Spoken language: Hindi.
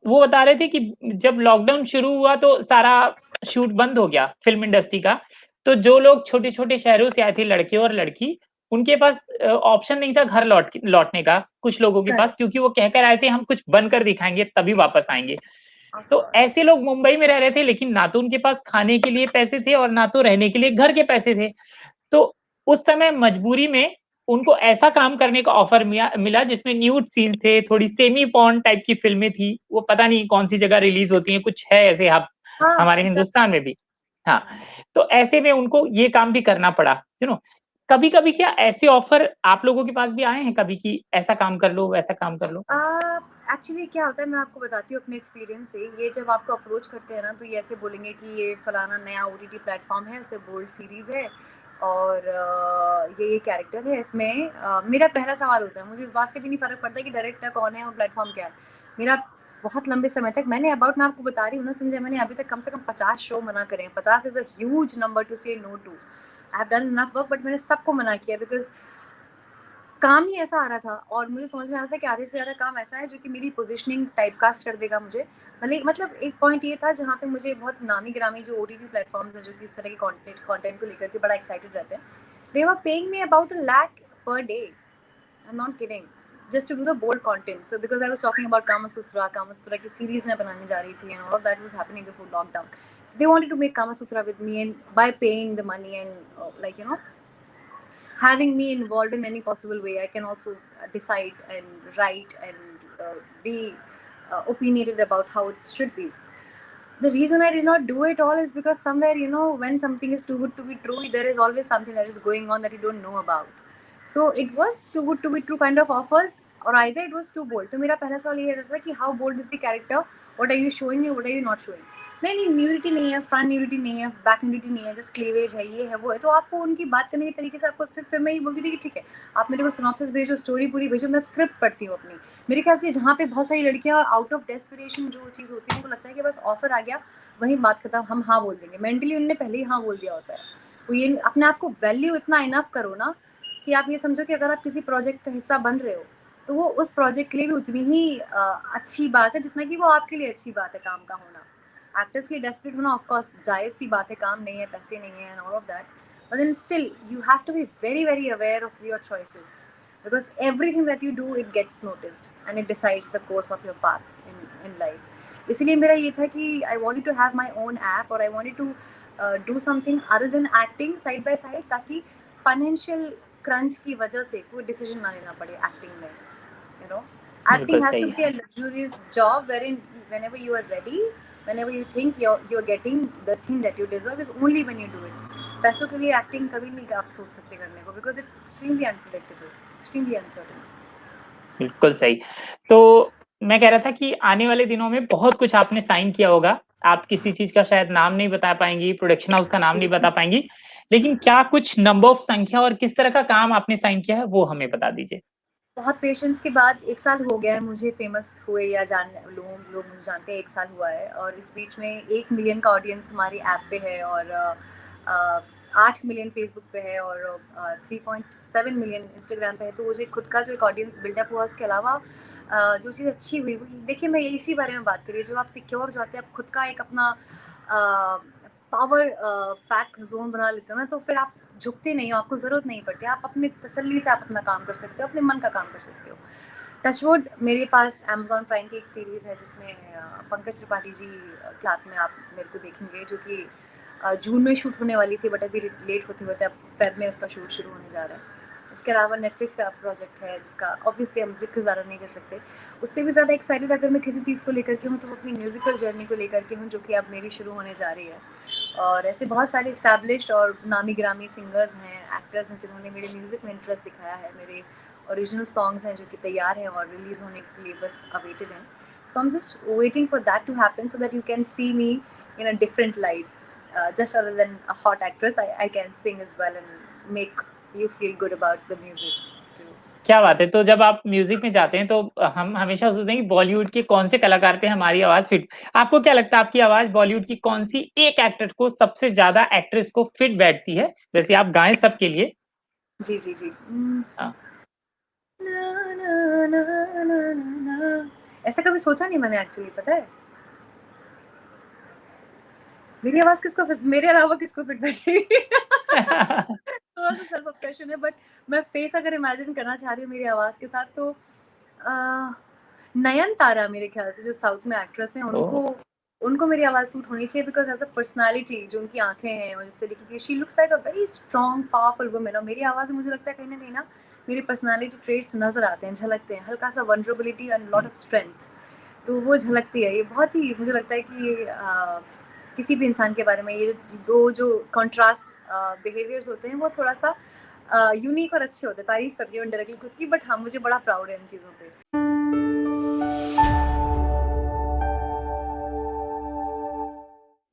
वो बता रहे थे कि जब लॉकडाउन शुरू हुआ तो सारा शूट बंद हो गया फ़िल्म इंडस्ट्री का। तो जो लोग छोटे-छोटे शहरों से आए थे लड़के और लड़की, उनके पास ऑप्शन नहीं था घर लौटने का, कुछ लोगों के पास करेक्ट। क्योंकि वो कह कर आए थे हम कुछ बनकर दिखाएँगे तभी वापस आएँगे। ऑफ तो कोर्स। ऐसे लोग मुंबई में रह रहे थे लेकिन ना तो उनके पास खाने के लिए पैसे थे और ना तो रहने के लिए घर के पैसे थे। तो उस समय मजबूरी में उनको ऐसा काम करने का ऑफर मिला जिसमें न्यूड सीन थे, थोड़ी सेमी पॉर्न टाइप की फ़िल्में थी। वो पता नहीं कौन-सी जगह रिलीज़ होती हैं, कुछ है ऐसे हब हाँ, हमारे हिंदुस्तान एग्ज़ैक्टली। में भी। हाँ, हुँ। तो ऐसे में उनको ये काम भी करना पड़ा, यू नो। कभी-कभी क्या ऐसे ऑफर आप लोगों के पास भी आए हैं कभी कि ऐसा काम कर लो, वैसा काम कर लो? अ, एक्चुअली क्या होता है, मैं आपको बताती हूँ अपने एक्सपीरियंस से। ये जब आपको अप्रोच करते हैं ना, तो ये ऐसे बोलेंगे कि ये फलाना नया ओटीटी प्लेटफ़ॉर्म है, उसमें बोल्ड सीरीज़ है और ये कैरेक्टर है इसमें। मेरा पहला सवाल होता है, मुझे इस बात से भी नहीं फ़र्क पड़ता कि डायरेक्टर कौन है और प्लेटफ़ॉर्म क्या है। मेरा बहुत लंबे समय तक मैं आपको बता रही हूँ ना संजय, मैंने अभी तक कम से कम 50 शो मना करे हैं। 50 is a huge number to say no to. I have done enough work, but मैंने सबको मना किया बिकॉज़ काम ही ऐसा आ रहा था और मुझे समझ में आ रहा था कि आधे से ज़्यादा काम ऐसा है जो कि मेरी पोज़ीशनिंग टाइपकास्ट कर देगा मुझे। भले मतलब एक पॉइंट ये था जहाँ पे मुझे बहुत नामी-गिरामी जो ओटीटी प्लेटफ़ॉर्म्स हैं जो कि इस तरह के कंटेंट को लेकर के बड़ा एक्साइटेड रहते हैं। They were paying me about a lakh per day. I am not kidding. Just to do the bold content. So because I was talking about Kama Sutra की सीरीज़ मैं बनाने जा रही थी and all of that was happening before lockdown. So they wanted to make Kama Sutra with me and by paying the money and like having me involved in any possible way, I can also decide and write and be opinionated about how it should be. The reason I did not do it all is because somewhere, when something is too good to be true, there is always something that is going on that you don't know about. So it was too good to be true kind of offers, or either it was too bold. तो मेरा पहला सवाल ये रहता था कि how bold is the character, what are you showing and what are you not showing. नहीं नहीं, न्यूडिटी नहीं है, फ्रंट न्यूडिटी नहीं है, बैक न्यूडिटी नहीं है, जस्ट क्लीवेज है, ये है वो है। तो आपको उनकी बात करने के तरीके से आपको फिर मैं ये बोलती थी कि ठीक है, आप मेरे को सिनॉप्सिस भेजो, स्टोरी पूरी भेजो, मैं स्क्रिप्ट पढ़ती हूँ अपनी। मेरे ख्याल से जहाँ पे बहुत सारी लड़कियाँ आउट ऑफ डेस्पिरेशन जो चीज़ होती है उनको लगता है कि बस ऑफर आ गया, वही बात खत्म, हम हाँ बोल देंगे। मेंटली उनने पहले ही हाँ बोल दिया होता है। वो ये अपने आप को वैल्यू इतना इनफ करो ना कि आप ये समझो कि अगर आप किसी प्रोजेक्ट का हिस्सा बन रहे हो तो वो उस प्रोजेक्ट के लिए भी उतनी ही अच्छी बात है जितना कि वो आपके लिए अच्छी बात है काम का होना। एक्टर्स के लिए डेस्परेट होना ऑफ कोर्स जायज़ सी बात है, काम नहीं है, पैसे नहीं है and all of that, but then still you have to be very very aware of your choices because everything that you do it gets noticed and it decides the course of your path in life. इसलिए मेरा ये था कि I wanted to have my own app और I wanted to do something other than acting side by side ताकि financial crunch की वजह से कोई decision ना लेना पड़े acting में, you know. बिल्कुल Acting has to सही be a है। luxurious job wherein whenever you are ready, whenever you think you're getting the thing that you deserve is only when you do it. पैसों के लिए एक्टिंग कभी नहीं आप सोच सकते करने को because it's extremely unpredictable, extremely uncertain. बिल्कुल सही। तो मैं कह रहा था कि आने वाले दिनों में बहुत कुछ आपने साइन किया होगा। आप किसी चीज़ का शायद नाम नहीं बता पाएँगी, प्रोडक्शन हाउस का नाम नहीं बता पाएँगी। लेकिन क्या कुछ नंबर ऑफ संख्या और किस तरह का काम आपने साइन किया है, वो हमें बता दीजिए? बहुत पेशेंस के बाद 1 साल हो गया है मुझे फेमस हुए या लोग मुझे जानते हैं, 1 साल हुआ है और इस बीच में 1 मिलियन का ऑडियंस हमारी ऐप पे है और 8 मिलियन फेसबुक पे है और 3.7 मिलियन इंस्टाग्राम पे है। तो वो जो खुद का जो एक ऑडियंस बिल्डअप हुआ उसके अलावा जो चीज़ अच्छी हुई वो देखिए, मैं इसी बारे में बात करी, जब आप सिक्योर हो जाते हैं, आप खुद का एक अपना पावर पैक जोन बना लेते हो ना, तो फिर आप झुकते नहीं हो, आपको ज़रूरत नहीं पड़ती, आप अपनी तसल्ली से आप अपना काम कर सकते हो, अपने मन का काम कर सकते हो। टचवुड मेरे पास अमेज़न प्राइम की एक सीरीज़ है जिसमें पंकज त्रिपाठी जी साथ में आप मेरे को देखेंगे, जो कि जून में शूट होने वाली थी बट अभी लेट होते-होते अब फ़ेब में उसका शूट शुरू होने जा रहा है। इसके अलावा नेटफ्लिक्स का प्रोजेक्ट है जिसका ऑब्वियसली हम ज़िक्र ज़्यादा नहीं कर सकते। उससे भी ज़्यादा एक्साइटेड अगर मैं किसी चीज़ को लेकर के हूँ तो वो अपनी म्यूज़िकल जर्नी को लेकर के हूँ, जो कि अब मेरी शुरू होने जा रही है। और ऐसे बहुत सारे एस्टैब्लिश्ड और नामी-गिरामी सिंगर्स हैं, एक्टर्स हैं जिन्होंने मेरे म्यूज़िक में इंटरेस्ट दिखाया है। मेरे ओरिजिनल सॉन्ग्स हैं जो कि तैयार हैं और रिलीज़ होने के लिए बस अवेटेड हैं। So I am just waiting for that to happen so that you can see me in a different light. Just other than a hot actress, I can sing as well and make you feel good about the music too. क्या बात है! तो जब आप म्यूज़िक में जाते हैं तो हम हमेशा सोचते हैं कि बॉलीवुड के कौन से कलाकार पे हमारी आवाज़ फिट। आपको क्या लगता है आपकी आवाज़ बॉलीवुड की कौन-सी एक एक्टर को सबसे ज़्यादा एक्ट्रेस को फिट बैठती है? वैसे आप गाएँ सबके लिए। जी, जी, जी। हाँ, ना, ना, ना, ना, ना, ना, ऐसा कभी सोचा नहीं मैंने एक्चुअली, पता है? मेरी आवाज़ किसको मेरे अलावा किसको फिट बैठेगी? थोड़ा-सा सेल्फ ऑब्सेशन है, बट मैं फेस अगर इमेजिन करना चाह रही हूँ मेरी आवाज़ के साथ, तो नयनतारा मेरे ख़्याल से जो साउथ में एक्ट्रेस हैं, ओह! उनको मेरी आवाज़ सूट होनी चाहिए, बिकॉज़ एज़ अ पर्सनैलिटी जो उनकी आँखें हैं और जिस तरीके की, she looks like a very strong powerful woman, और मेरी आवाज़ में मुझे लगता है कहीं न कहीं ना मेरी पर्सनैलिटी ट्रेट्स नज़र आते हैं, झलकते हैं, हल्का-सा vulnerability and lot of strength, तो वो झलकती है। ये बहुत ही मुझे लगता है कि किसी भी इंसान के बारे में ये 2 जो कॉन्ट्रास्ट बिहेवियर्स होते हैं, वो थोड़ा-सा यूनिक और अच्छे होते हैं। तारीफ़ कर रही हूँ इनडायरेक्टली खुद की, बट हाँ, मुझे बड़ा प्राउड है इन चीज़ों पे।